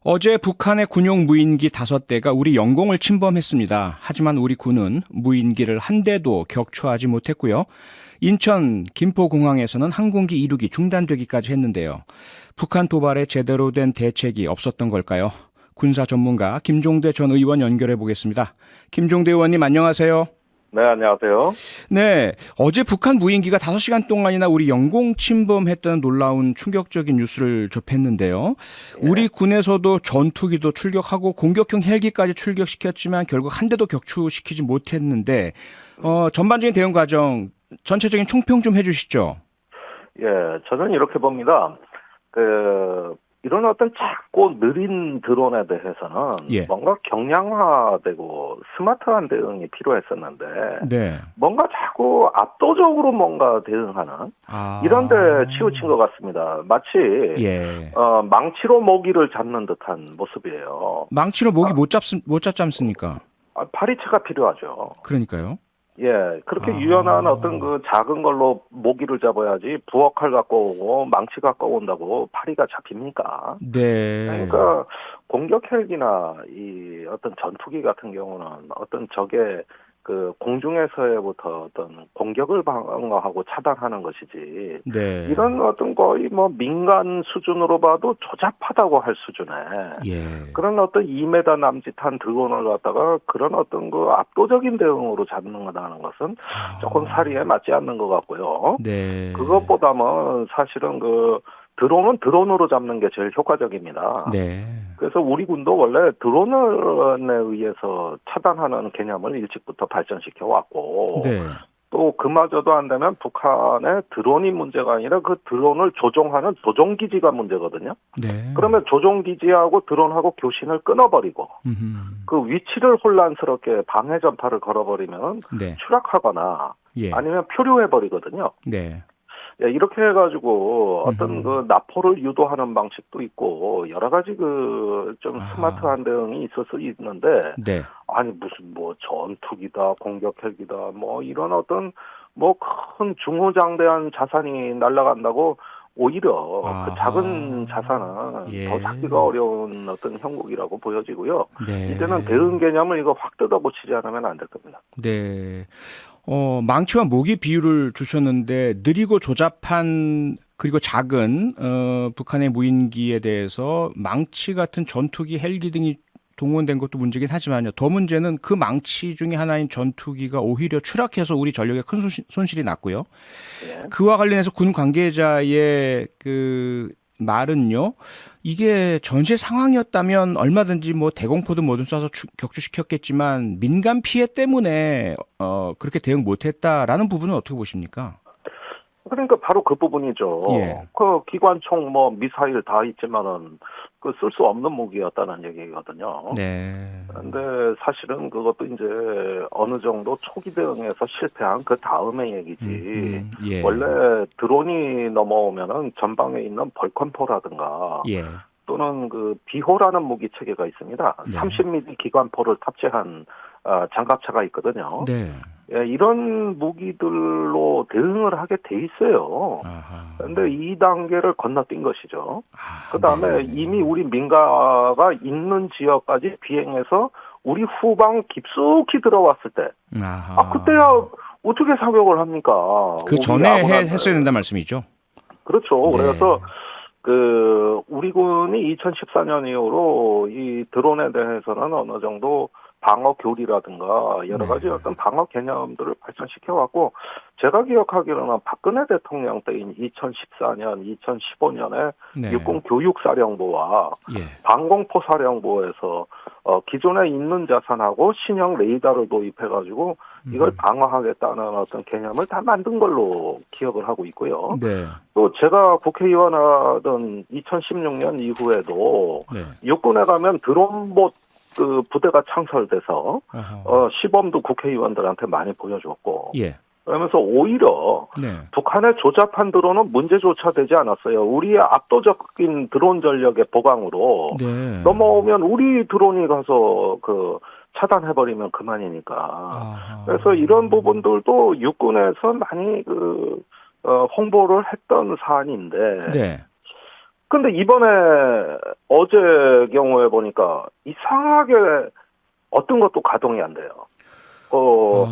어제 북한의 군용 무인기 5대가 우리 영공을 침범했습니다. 하지만 우리 군은 무인기를 한 대도 격추하지 못했고요. 인천 김포공항에서는 항공기 이륙이 중단되기까지 했는데요. 북한 도발에 제대로 된 대책이 없었던 걸까요? 군사 전문가 김종대 전 의원 연결해 보겠습니다. 김종대 의원님 안녕하세요. 네, 안녕하세요. 네, 어제 북한 무인기가 5시간 동안이나 우리 영공 침범했다는 놀라운 충격적인 뉴스를 접했는데요. 우리 군에서도 전투기도 출격하고 공격형 헬기까지 출격시켰지만 결국 한 대도 격추시키지 못했는데 전반적인 대응 과정 전체적인 총평 좀 해주시죠. 예, 저는 이렇게 봅니다. 이런 어떤 작고 느린 드론에 대해서는 예. 뭔가 경량화되고 스마트한 대응이 필요했었는데 네. 뭔가 자꾸 압도적으로 뭔가 대응하는 이런 데 치우친 것 같습니다. 마치 예. 망치로 모기를 잡는 듯한 모습이에요. 망치로 모기 못 잡지 않습니까? 파리채가 필요하죠. 그러니까요. 예, 그렇게 유연한 어떤 그 작은 걸로 모기를 잡아야지 부엌칼 갖고 오고 망치 갖고 온다고 파리가 잡힙니까? 네. 그러니까 공격 헬기나 이 어떤 전투기 같은 경우는 어떤 적의 그 공중에서부터 어떤 공격을 방어하고 차단하는 것이지. 네. 이런 어떤 거의 뭐 민간 수준으로 봐도 조잡하다고 할 수준의 예. 그런 어떤 2m 남짓한 드론을 갖다가 그런 어떤 그 압도적인 대응으로 잡는 거라는 것은 조금 사리에 맞지 않는 것 같고요. 네. 그것보다는 사실은 그 드론은 드론으로 잡는 게 제일 효과적입니다. 네. 그래서 우리 군도 원래 드론에 의해서 차단하는 개념을 일찍부터 발전시켜 왔고 네. 또 그마저도 안 되면 북한의 드론이 문제가 아니라 그 드론을 조종하는 조종기지가 문제거든요. 네. 그러면 조종기지하고 드론하고 교신을 끊어버리고 그 위치를 혼란스럽게 방해 전파를 걸어버리면 네. 추락하거나 예. 아니면 표류해버리거든요. 네. 예, 이렇게 해가지고 어떤 그 납포를 유도하는 방식도 있고 여러 가지 그 좀 스마트한 대응이 있을 수 있는데 네. 아니 무슨 뭐 전투기다 공격 헬기다 뭐 이런 어떤 뭐 큰 중후장대한 자산이 날아간다고 오히려 그 작은 자산은 예. 더 잡기가 어려운 어떤 형국이라고 보여지고요. 네. 이제는 대응 개념을 이거 확 뜯어고치지 않으면 안 될 겁니다. 네. 망치와 모기 비유를 주셨는데 느리고 조잡한 그리고 작은 북한의 무인기에 대해서 망치 같은 전투기, 헬기 등이 동원된 것도 문제긴 하지만요. 더 문제는 그 망치 중에 하나인 전투기가 오히려 추락해서 우리 전력에 큰 손실이 났고요. 예. 그와 관련해서 군 관계자의 그 말은요. 이게 전시 상황이었다면 얼마든지 뭐 대공포든 뭐든 쏴서 격추시켰겠지만 민간 피해 때문에 그렇게 대응 못했다라는 부분은 어떻게 보십니까? 그러니까 바로 그 부분이죠. 예. 그 기관총 뭐 미사일 다 있지만은 그 쓸 수 없는 무기였다는 얘기거든요. 네. 근데 사실은 그것도 이제 어느 정도 초기 대응에서 실패한 그 다음의 얘기지. 예. 원래 드론이 넘어오면은 전방에 있는 벌컨포라든가 예. 또는 그 비호라는 무기 체계가 있습니다. 네. 30mm 기관포를 탑재한 장갑차가 있거든요. 네. 예, 이런 무기들로 대응을 하게 돼 있어요. 그런데 2단계를 건너뛴 것이죠. 그 다음에 네. 이미 우리 민가가 있는 지역까지 비행해서 우리 후방 깊숙이 들어왔을 때, 그때야 어떻게 사격을 합니까? 그 전에 했어야 된다 말씀이죠? 그렇죠. 네. 그래서 우리 군이 2014년 이후로 이 드론에 대해서는 어느 정도 방어 교리라든가 여러 가지 어떤 방어 개념들을 발전시켜왔고, 제가 기억하기로는 박근혜 대통령 때인 2014년, 2015년에 네. 육군교육사령부와 예. 방공포사령부에서 기존에 있는 자산하고 신형 레이더를 도입해가지고 이걸 방어하겠다는 어떤 개념을 다 만든 걸로 기억을 하고 있고요. 네. 또 제가 국회의원 하던 2016년 이후에도 네. 육군에 가면 드론봇 그 부대가 창설돼서 시범도 국회의원들한테 많이 보여줬고, 예. 그러면서 오히려 네. 북한의 조잡한 드론은 문제조차 되지 않았어요. 우리의 압도적인 드론 전력의 보강으로 네. 넘어오면 우리 드론이 가서 그 차단해버리면 그만이니까. 그래서 이런 부분들도 육군에서 많이 홍보를 했던 사안인데, 네. 근데 이번에 어제 경우에 보니까 이상하게 어떤 것도 가동이 안 돼요.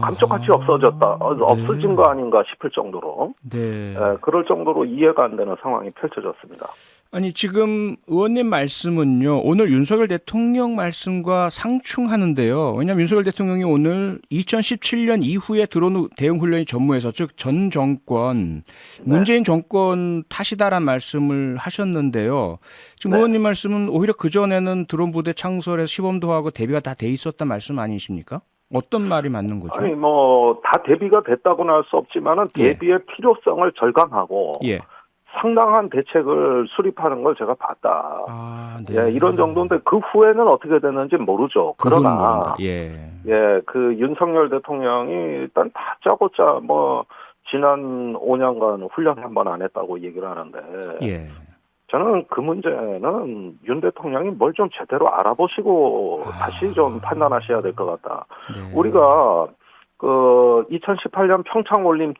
감쪽같이 없어진 네. 거 아닌가 싶을 정도로, 네. 그럴 정도로 이해가 안 되는 상황이 펼쳐졌습니다. 아니, 지금 의원님 말씀은요, 오늘 윤석열 대통령 말씀과 상충하는데요. 왜냐하면 윤석열 대통령이 오늘 2017년 이후에 들어온 대응 훈련이 전무해서, 즉 전 정권, 네, 문재인 정권 탓이다란 말씀을 하셨는데요. 지금 네. 의원님 말씀은 오히려 그전에는 드론 부대 창설해서 시범도 하고 대비가 다 돼 있었단 말씀 아니십니까? 어떤 말이 맞는 거죠? 아니, 뭐, 다 대비가 됐다고는 할 수 없지만은 예, 대비의 필요성을 절감하고 예. 상당한 대책을 수립하는 걸 제가 봤다. 아, 예, 네. 이런 정도인데 그 후에는 어떻게 됐는지 모르죠. 그건 모른다. 그러나, 예. 예, 그 윤석열 대통령이 일단 다짜고짜 뭐, 지난 5년간 훈련 한 번 안 했다고 얘기를 하는데, 예. 저는 그 문제는 윤 대통령이 뭘 좀 제대로 알아보시고 다시 좀 판단하셔야 될 것 같다. 네. 우리가 그 2018년 평창 올림픽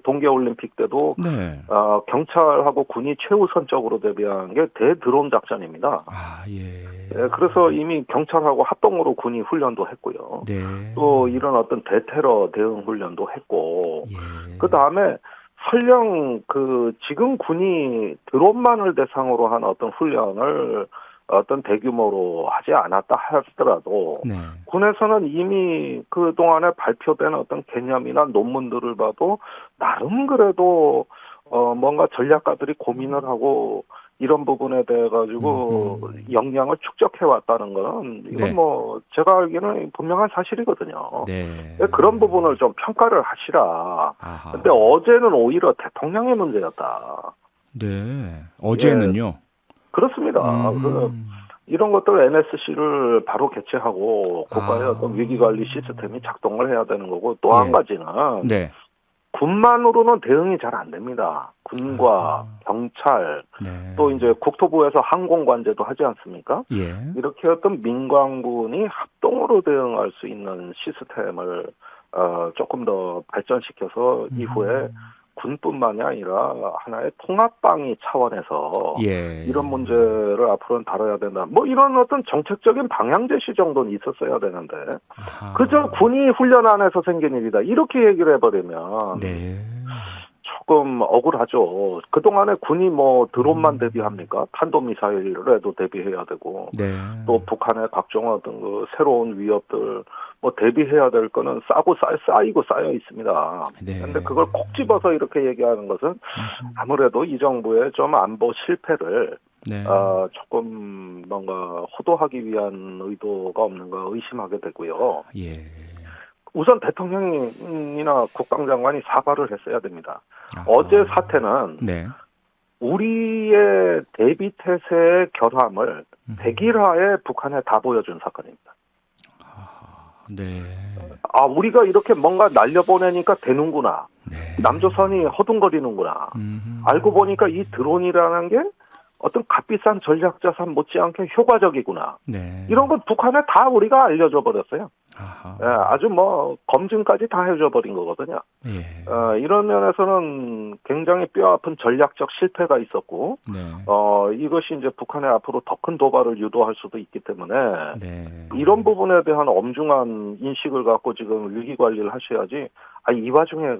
동계올림픽 때도 네. 경찰하고 군이 최우선적으로 대비한 게 대드론 작전입니다. 아, 예. 예, 그래서 이미 경찰하고 합동으로 군이 훈련도 했고요. 네. 또 이런 어떤 대테러 대응 훈련도 했고, 예. 그 다음에 설령 그 지금 군이 드론만을 대상으로 한 어떤 훈련을 어떤 대규모로 하지 않았다 하더라도 네. 군에서는 이미 그 동안에 발표된 어떤 개념이나 논문들을 봐도 나름 그래도 뭔가 전략가들이 고민을 하고 이런 부분에 대해 가지고 역량을 축적해 왔다는 거는 이건 네. 뭐 제가 알기에는 분명한 사실이거든요. 네. 그런 부분을 좀 평가를 하시라. 아하. 근데 어제는 오히려 대통령의 문제였다. 네. 어제는요. 그렇습니다. 이런 것들 NSC를 바로 개최하고 국가의 어떤 위기관리 시스템이 작동을 해야 되는 거고 또 한 예. 가지는 네. 군만으로는 대응이 잘 안 됩니다. 군과 경찰 네. 또 이제 국토부에서 항공관제도 하지 않습니까? 예. 이렇게 어떤 민간군이 합동으로 대응할 수 있는 시스템을 조금 더 발전시켜서 이후에 군뿐만이 아니라 하나의 통합방위 차원에서 예. 이런 문제를 앞으로는 다뤄야 된다. 뭐 이런 어떤 정책적인 방향 제시 정도는 있었어야 되는데 아하. 그저 군이 훈련 안에서 생긴 일이다. 이렇게 얘기를 해버리면 네. 조금 억울하죠. 그동안에 군이 뭐 드론만 대비합니까? 탄도미사일에도 대비해야 되고 네. 또 북한의 각종 어떤 그 새로운 위협들 뭐 대비해야 될 거는 쌓이고 쌓여 있습니다. 네. 그런데 그걸 콕 집어서 이렇게 얘기하는 것은 아무래도 이 정부의 좀 안보 실패를 네. 조금 뭔가 호도하기 위한 의도가 없는가 의심하게 되고요. 예. 우선 대통령이나 국방장관이 사과를 했어야 됩니다. 아하. 어제 사태는 네. 우리의 대비태세의 결함을 100일하에 북한에 다 보여준 사건입니다. 네. 우리가 이렇게 뭔가 날려보내니까 되는구나. 네. 남조선이 허둥거리는구나. 알고 보니까 이 드론이라는 게 어떤 값비싼 전략자산 못지않게 효과적이구나. 네. 이런 건 북한에 다 우리가 알려줘 버렸어요. 아하. 예, 아주 뭐 검증까지 다 해줘 버린 거거든요. 예. 이런 면에서는 굉장히 뼈아픈 전략적 실패가 있었고, 네. 이것이 이제 북한의 앞으로 더 큰 도발을 유도할 수도 있기 때문에 네. 이런 부분에 대한 엄중한 인식을 갖고 지금 위기 관리를 하셔야지. 이 와중에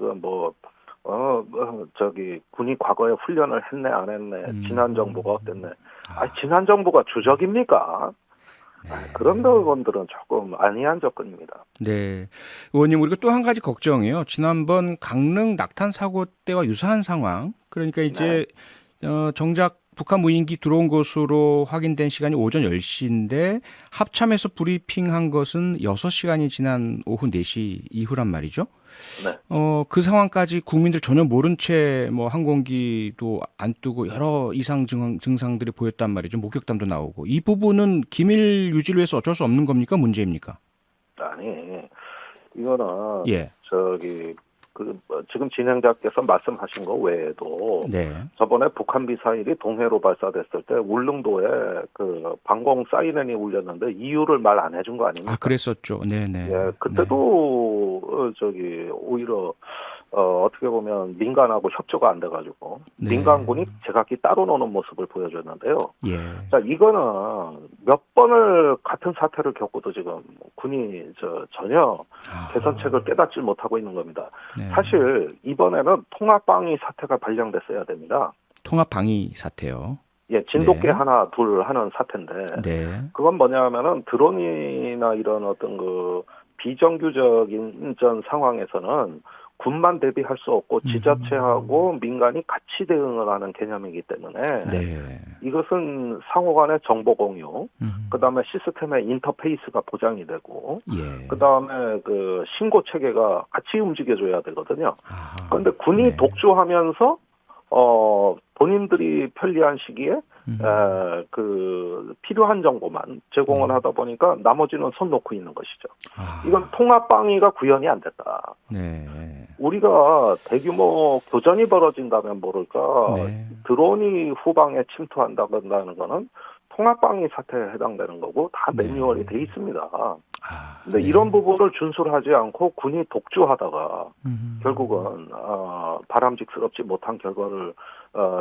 군이 과거에 훈련을 했네 안 했네, 지난 정부가 어땠네. 지난 정부가 주적입니까? 그런 부분들은 조금 아니한 접근입니다. 네. 의원님, 우리가 또 한 가지 걱정이요. 지난번 강릉 낙탄 사고 때와 유사한 상황. 그러니까 이제 정작 북한 무인기 들어온 것으로 확인된 시간이 오전 10시인데 합참에서 브리핑한 것은 6시간이 지난 오후 4시 이후란 말이죠. 네. 그 상황까지 국민들 전혀 모른 채 뭐 항공기도 안 뜨고 여러 이상 증상들이 보였단 말이죠. 목격담도 나오고. 이 부분은 기밀 유지를 위해서 어쩔 수 없는 겁니까? 문제입니까? 아니, 이거는 예. 지금 진행자께서 말씀하신 거 외에도 네. 저번에 북한 미사일이 동해로 발사됐을 때 울릉도에 그 방공 사이렌이 울렸는데 이유를 말 안 해준 거 아닙니까? 그랬었죠. 네네. 예, 그때도 오히려 어떻게 보면 민간하고 협조가 안 돼가지고 네. 민간군이 제각기 따로 노는 모습을 보여줬는데요. 예. 자, 이거는 몇 번을 같은 사태를 겪고도 지금 군이 전혀 개선책을 깨닫지 못하고 있는 겁니다. 네. 사실 이번에는 통합방위 사태가 발령됐어야 됩니다. 통합 방위 사태요. 예, 진돗개 네. 하나 둘 하는 사태인데 네. 그건 뭐냐면은 드론이나 이런 어떤 그 비정규적인 전 상황에서는 군만 대비할 수 없고 지자체하고 민간이 같이 대응을 하는 개념이기 때문에 네. 이것은 상호 간의 정보 공유, 그다음에 시스템의 인터페이스가 보장이 되고 예. 그다음에 그 신고 체계가 같이 움직여줘야 되거든요. 아, 그런데 군이 네. 독주하면서 본인들이 편리한 시기에 그 필요한 정보만 제공을 하다 보니까 나머지는 손 놓고 있는 것이죠. 아, 이건 통합방위가 구현이 안 됐다. 네. 우리가 대규모 교전이 벌어진다면 모를까 네. 드론이 후방에 침투한다는 거는 통합방위 사태에 해당되는 거고 다 네. 매뉴얼이 돼 있습니다. 아, 근데 네. 이런 부분을 준수를 하지 않고 군이 독주하다가 결국은 바람직스럽지 못한 결과를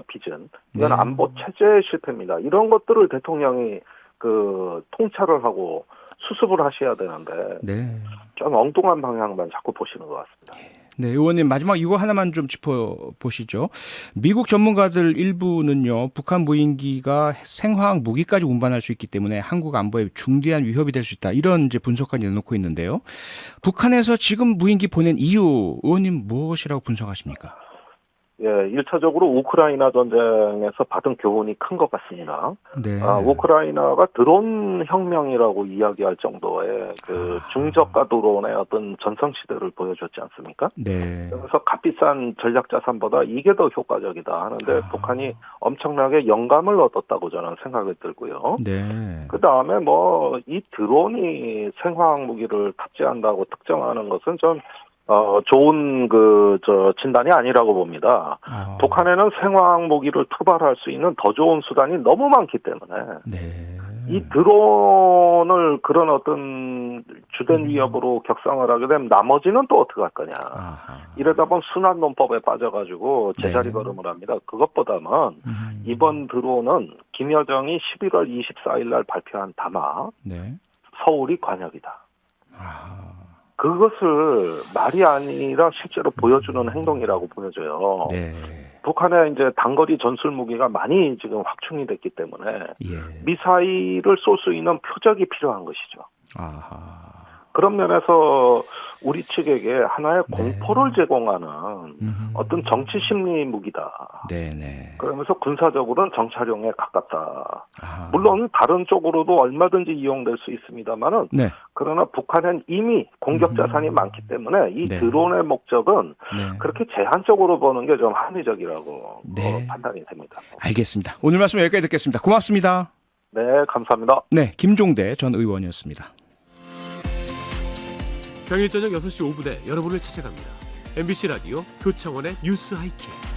빚은 이건 네. 안보 체제의 실패입니다. 이런 것들을 대통령이 그 통찰을 하고 수습을 하셔야 되는데 네. 좀 엉뚱한 방향만 자꾸 보시는 것 같습니다. 네, 의원님 마지막 이거 하나만 좀 짚어보시죠. 미국 전문가들 일부는요, 북한 무인기가 생화학 무기까지 운반할 수 있기 때문에 한국 안보에 중대한 위협이 될 수 있다. 이런 이제 분석까지 내놓고 있는데요. 북한에서 지금 무인기 보낸 이유, 의원님 무엇이라고 분석하십니까? 예, 1차적으로 우크라이나 전쟁에서 받은 교훈이 큰 것 같습니다. 네. 우크라이나가 드론 혁명이라고 이야기할 정도의 그 중저가 드론의 어떤 전성시대를 보여줬지 않습니까? 네. 그래서 값비싼 전략 자산보다 이게 더 효과적이다 하는데 북한이 엄청나게 영감을 얻었다고 저는 생각이 들고요. 네. 그 다음에 이 드론이 생화학 무기를 탑재한다고 특정하는 것은 좀 좋은 진단이 아니라고 봅니다. 북한에는 생화학 무기를 투발할 수 있는 더 좋은 수단이 너무 많기 때문에 네. 이 드론을 그런 어떤 주된 위협으로 격상을 하게 되면 나머지는 또 어떻게 할 거냐. 이러다 보면 순환 논법에 빠져가지고 제자리 걸음을 합니다. 그것보다는 이번 드론은 김여정이 11월 24일 날 발표한 담화 네. 서울이 관역이다. 그것을 말이 아니라 실제로 보여주는 행동이라고 보여져요. 네. 북한에 이제 단거리 전술 무기가 많이 지금 확충이 됐기 때문에 예. 미사일을 쏠 수 있는 표적이 필요한 것이죠. 아하. 그런 면에서 우리 측에게 하나의 네. 공포를 제공하는 어떤 정치 심리 무기다. 네네. 그러면서 군사적으로는 정찰용에 가깝다. 아하. 물론 다른 쪽으로도 얼마든지 이용될 수 있습니다만은 네. 그러나 북한은 이미 공격 자산이 많기 때문에 이 네. 드론의 목적은 네. 그렇게 제한적으로 보는 게 좀 합리적이라고 네. 판단이 됩니다. 알겠습니다. 오늘 말씀 여기까지 듣겠습니다. 고맙습니다. 네, 감사합니다. 네, 김종대 전 의원이었습니다. 평일 저녁 6시 5분에 여러분을 찾아갑니다. MBC 라디오 표창원의 뉴스 하이킥.